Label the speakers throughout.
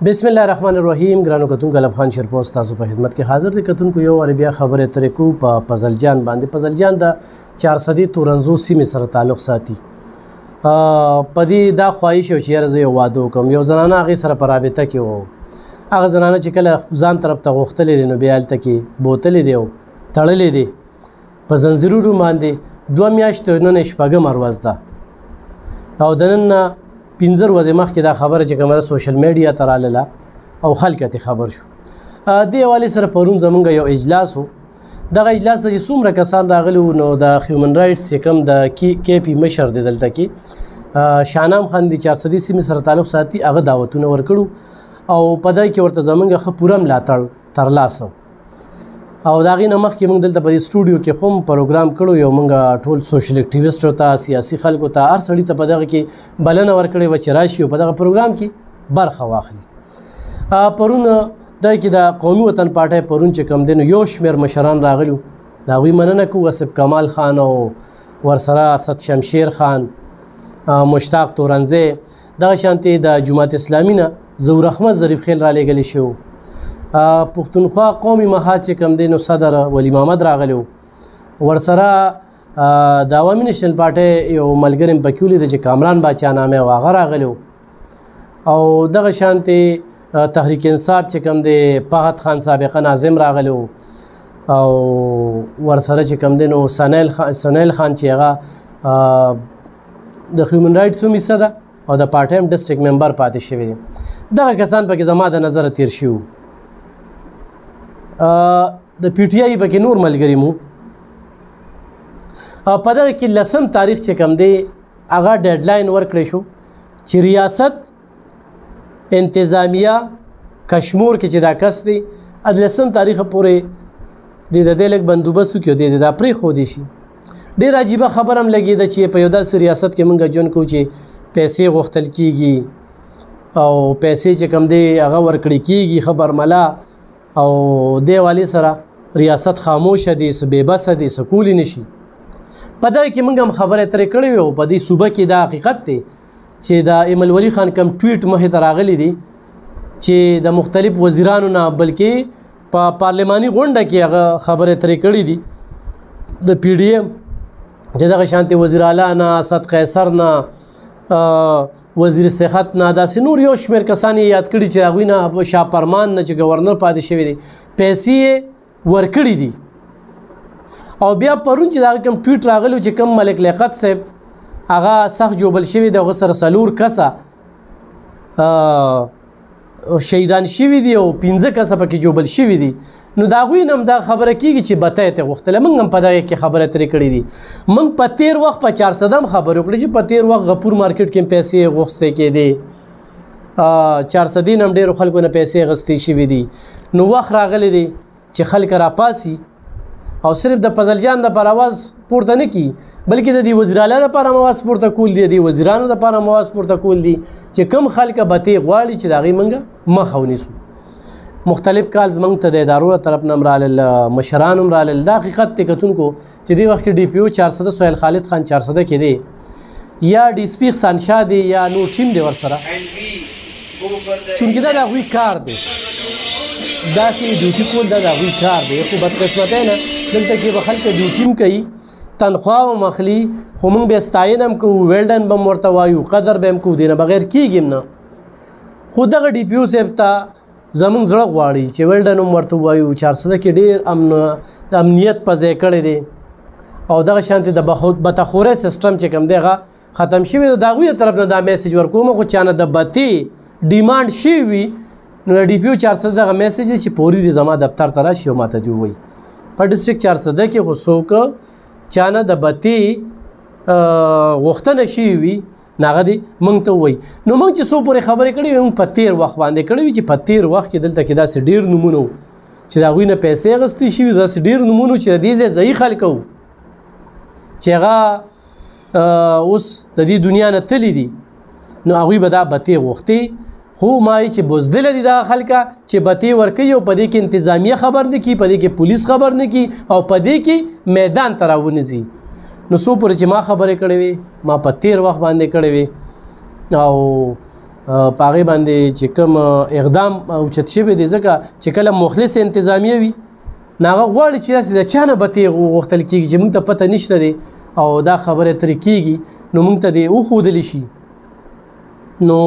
Speaker 1: بسم الله الرحمن الرحیم. ګرانو کتونکو الف خان شیرپوست تاسو په خدمت کې حاضر دي. کتونکو یو واری بیا خبره ترې کو په فضلجان باندې. فضلجان د 400 تورنزو سیمې سره تعلق ساتي. په دې دا خواهش او چې زه یو واده وکم. یو زنانه هغې سره په رابطه کې وه. هغه زنانه چې کله ځان طرف ته غوښتلی دی نو بیا هلته کې بوتلی دی او تړلی دی په زنځیرونو باندې 2 میاشتې نن شپږمه ورځ ده او د نن 15 ورځې مخکې دا خبره چې کومه سوشل میډیا ته راغله او خلک ته خبر شو. دې حوالې سره پرون زمونږ یو اجلاس و. دغه اجلاس ته چې څومره کسان راغلي وو نو د هیومن رایټس چې کوم د کې پي مشر دی دلته کې شاهنام خان د 400 سیمې سره تعلق ساتي هغه دعوتونه ورکړو او په دای کې ورته زمونږ ښه پوره ملاتړ ترلاسه او د هغې نه مخکې موږ دلته په دې سټوډیو کې خو پروګرام کړو. یو موږ ټول سوشل اکټیویسټو ته سیاسي خلکو ته هر سړي ته په دغه کې بلنه ورکړې وه چې راشي او په دغه پروګرام کې برخه واخلي. پرون دای کې د قومي وطن پارټۍ پرون چې کوم دی نو یو شمېر مشران راغلي د هغوی مننه کوو. اسف کمال خان او ورسره اسد شمشیر خان، مشتاق تورنزی، دغه شانتې د جماعت اسلامي نه ظهور احمد ظریف خیل رالیږلی شو. پښتونخوا قومي محاذ چې کوم دی نو صدر ولی محمد راغلی و. ورسره د عوامي نیشنل پارټۍ یو ملګری م پکې ولیده چې کامران باچا نامه و هغه راغلی و او دغه شانتې تحریک انصاف چې کوم دی فهد خان سابقه ناظم راغلی و او ورسره چې کوم دی نو سنیل خان چې هغه د هیومن رایټس هم حصه ده او د پارټۍ هم ډسټرکټ ممبر پاتې شوی دی. دغه کسان پکې زما د نظره تیر شوي. د پی ټی آی پکې نور ملګري مو. په دغه کې 10 تاریخ چې کوم دی هغه ډیډلاین ورکړی شو چې ریاست انتظامیه کشمور کې چې دا کس دی د 10 تاریخ پورې د دې لږ بندوبست وکړي د دا پرېښودی شي. ډېر عجیبه خبر هم لګېده چې په یو داسې ریاست کې موږ ژوند کوو چې پیسې غوښتل کېږي او پیسې چې کوم دی هغه ورکړې کېږي ښه برملا او دې حوالې سره ریاست خاموشه دی، څه بېبسه دی، څه کولی نه شي. په دغه کې موږ هم خبرې ترې کړې وې او په دې صوبه کې دا حقیقت دی چې د ایمل ولی خان کم ټویټ مخې ته راغلی دی چې د مختلف وزیرانو نه بلکې په پارلماني غونډه کې هغه خبرې ترې کړې دي د پی ډي ایم چې دغه شانتې وزیر اعلی نه، اسد قیصر نه، وزیر صحت نه، داسې نور یو شمېر کسان یې یاد کړي چې هغوی نه شاه فرمان نه چې ګورنر پاتې شوی دی پیسې یې ورکړي دي. او بیا پرون چې دغه کوم ټویټ راغلی چې کوم ملک لیاقت صاحب هغه سخت جوبل شوي دی، هغه سره 4 کسه شهیدان شوي دي او 15 کسه پکې جوبل شوي دي. نو د هغوی نه هم دا خبره کېږي چې بتی ته غوښتله. موږ هم په دغه کې خبره ترې کړې دي. موږ په تېر وخت په 400 هم خبرې وکړې چې په تېر وخت غفور مارکیټ کې پیسې غوښتې کېدې، 400 هم ډېرو خلکو نه پیسې اخیستې شوي دي. نو وخت راغلی دی چې خلک راپاسي او صرف د فضلجان دپاره اواز پورته نه کړي بلکې د دې وزیر اعلی دپاره هم اواز پورته کول دي، د وزیرانو دپاره هم اواز پورته کول دي چې کوم خلک بتې غواړي چې د هغې موږ مخه ونیسو. مختلف کال زمونږ ته د ادارو طرف نه هم رالل، مشران هم رالل. دا حقیقت دی کتونکو چې دې وخت کې ډي پي او 400 سهیل خالد خان 400 کې دی یا ډي سپي احسان شاه دی یا نور ټیم دی ورسره، چونکې دا د هغوی کار دی، داسې ډیوټي کول دا د هغوی کار دی. خو بدقسمتۍ نه دلته کې به خلک ډیوټي هم کوي، تنخواه هم اخلي، خو موږ بیا ستاینه هم کوو، ویلډن به هم ورته وایو، قدر به هم کوو، دې نه بغیر کېږي هم نه. خو دغه ډي پي او صاحب ته زمونږ زړه غواړي چې ویلډن هم ورته ووایو. 400 کې ډېر امنیت په ځای کړی دی او دغه شانتې د بتخورۍ سیسټم چې کوم دی هغه ختم شوی دی. د هغوی د طرف نه دا میسیج ورکوم خو چا نه د بتې ډیمانډ شوي وي نو د ډي پي او 400 دغه میسیج دی چې پورې دې زما دفتر ته راشي او ماته دې ووایي. په ډسټرکټ 400 کې خو څوک چا نه د بتې غوښتنه شوي وي نه هغه دې موږ ته ووایي. نو موږ چې څو پورې خبرې کړې وي موږ په تېر وخت باندې کړې وي چې په تېر وخت کې دلته کې داسې ډېر نومونه وو چې د هغوی نه پیسې اخیستې شوي، داسې ډېر نومونه وو چې د دې ځای ضعیف خلک وو چې هغه اوس د دې دنیا نه تللي دي. نو هغوی به دا بتې غوښتې خو ما یې چې بزدله دي دغه خلکه چې بتې ورکوي او په دې کې انتظامیه خبر نه کړي، په دې کې پولیس خبر نه کړي او په دې کې میدان ته راونځي. نو څو پورې چې ما خبرې کړې وې ما په تېر وخت باندې کړې وې او په هغې باندې چې کوم اقدام اوچت شوی دی ځکه چې کله مخلص انتظامیه وي نو هغه غواړي چې داسې د چا نه به تیغ وغوښتل کېږي چې موږ ته پته نشته دی او دا خبره ترې کېږي نو موږ ته دې وښودلی شي. نو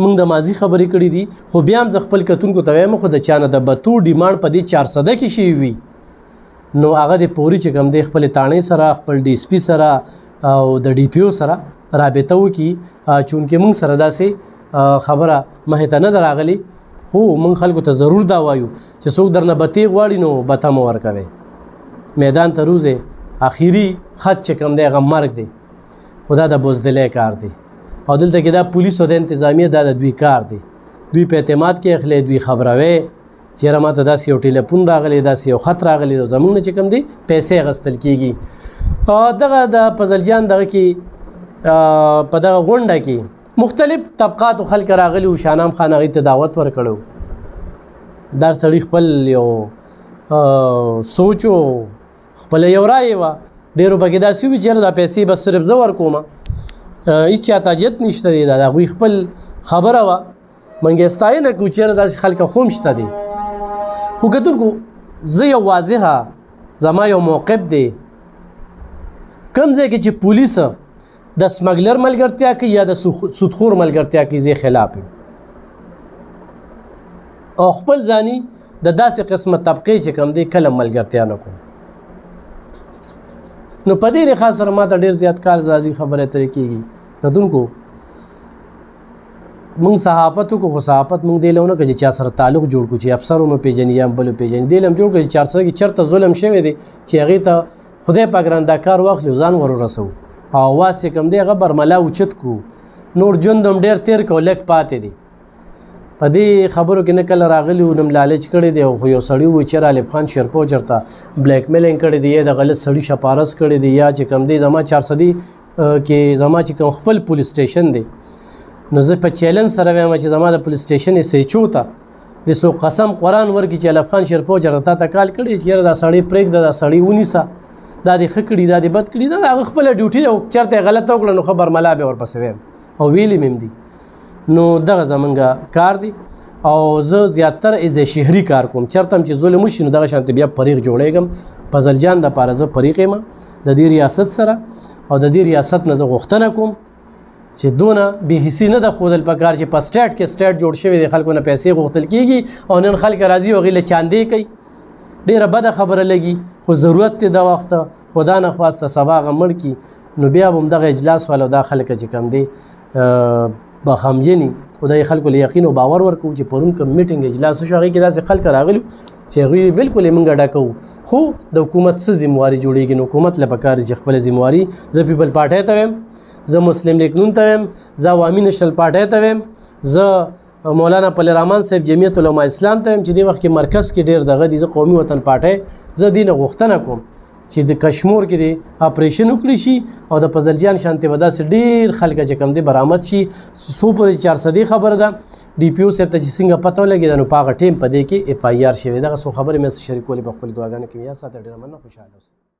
Speaker 1: موږ د ماضي خبرې کړي دي خو بیا هم زه خپل کتونکو ته وایم خو د چا نه د بتو ډیمانډ په دې 400 کې شوي وي نو هغه د پوري چې کوم دی خپل تاڼۍ سره خپل ډي اس پي سره او د ډي پي او سره رابطه وکړي چونکې موږ سره داسې خبره مخې ته نه ده راغلې خو موږ خلکو ته ضرور دا وایو چې څوک درنه بتې غواړي نو بته مو ورکوئ میدان ته روزئ اخیري خط چې کوم دی هغه مرګ دی خو دا د بزدلۍ کار دی او دلته کې دا پولیس او د انتظامیه دا د دوی کار دی دوی په اعتماد کې اخلي دوی خبروي چېرې ماته داسې یو ټلیفون راغلی داسې یو خط راغلی زموږ نه چې کوم دی پیسې اخیستل کېږي. دغه د فضلجان دغه کې په دغه غونډه کې مختلف طبقاتو خلک راغلي وو. شاهنام خان هغې ته دعوت ورکړی دا سړي خپل یو سوچ و خپله یو رایې وه ډېرو پکې داسې وي چېرې دا پیسې به صرف زه ورکوم هېڅ چاته حاجت نشته دی دا د هغوی خپل خبره وه منګې ستاینه کړو چېرې داسې خلکه خو هم شته دی خو کتونکو زه یو واضحه زما یو موقف دی کوم ځای کې چې پولیس د سمګلر ملګرتیا کوي یا د سودخور ملګرتیا کوي زه خلاف یم او خپل ځاني د داسې قسمه طبقې چې کوم دی کله ملګرتیا نه کوم نو په دې لحاظ سره ما ته ډېر زیات کار ځازي خبرې ترې کېږي. کتونکو موږ صحافت وکړو خو صحافت موږ دې له ونه کړو چې چا سره تعلق جوړ کړو چې افسر ومه پېژني یا بل پېژني دې له هم جوړ کړو چې 400 کې چېرته ظلم شوی دی چې هغې ته خدای پاک رانه دا کار واخلي او ځان ور ورسوو او اواز چې کوم دی هغه برملا اوچت کړو نور ژوند هم ډېر تېر کړو لږ پاتې دی په دې خبرو کې نه کله راغلي وو نم لالچ کړی دی خو یو سړي و چې غالب خان شیرپو چېرته بلیک میلینګ کړی دی یا د غلط سړي شپارس کړی دی یا چې کوم دی زما 400 کې زما چې کوم خپل پولیس سټیشن دی نو زه په چیلنج سره وایم چې زما د پولیس سټیشن یې سیچو ته د څو قسم قرآن ورکړي چې غالب خان شیرپو چېرته تا ته کال کړی چې یاره دا سړی پرېږده دا سړی ونیسه دا دې ښه کړي دا دې بد کړي دا د هغه خپله ډیوټي ده چېرته یې غلطه وکړه نو ښه برملا بیا ورپسې ویم او ویلي مې هم دي نو دغه زمونږ کار دی او زه زیاتره از شهري کار کوم چېرته هم چې ظلم وشي نو دغه شانتې بیا فریق جوړېږم فضلجان دپاره زه فریق یم د دې ریاست سره او د دې ریاست نه زه غوښتنه کوم چې دونه بېحسي نه ده ښودل پکار چې په سټیټ کې سټیټ جوړ شوی دی خلکو نه پیسې غوښتل کېږي او نن خلک راځي او هغې له چاندې کوي ډېره بده خبره لګي خو ضرورت دی د وخته خدا نه خواسته سبا هغه مړ کي نو بیا به هم دغه اجلاس والا دا خلک چې کوم دی به خمجني خدای خلکو له یقین او باور ورکوو چې پرون کوم میټینګ اجلاس وشو هغې کې داسې خلک راغلي چې هغوی بالکل یې موږ ډکوو خو د حکومت څه ذمواري جوړېږي نو حکومت له پکار چې خپله ذمواري زه پیپل پارټۍ ته ویم زه مسلم لیگ نون ته ویم زه عوامي نشنل پارټۍ ته ویم زه مولانا پل رحمان صاحب جمعیت علما اسلام ته ویم چې دې وخت کې مرکز کې ډېر دغه دي زه قومي وطن پارټۍ زه دې نه غوښتنه کوم چې د کشمور کې د اپریشن وکړي شي او د فضلجان شانتې به داسې ډېر خلک چې کوم دی برآمد شي څو پورې 400 خبره ده ډي پي او صاحب ته چې څنګه پته ولګېده نو په هغه ټیم په دې کې اف آی آر شوې دغه څو خبرې مې شریکولې په خپلې دعاګانو کې مې یاد ساته ډېره مننه خوشحاله اوسئ.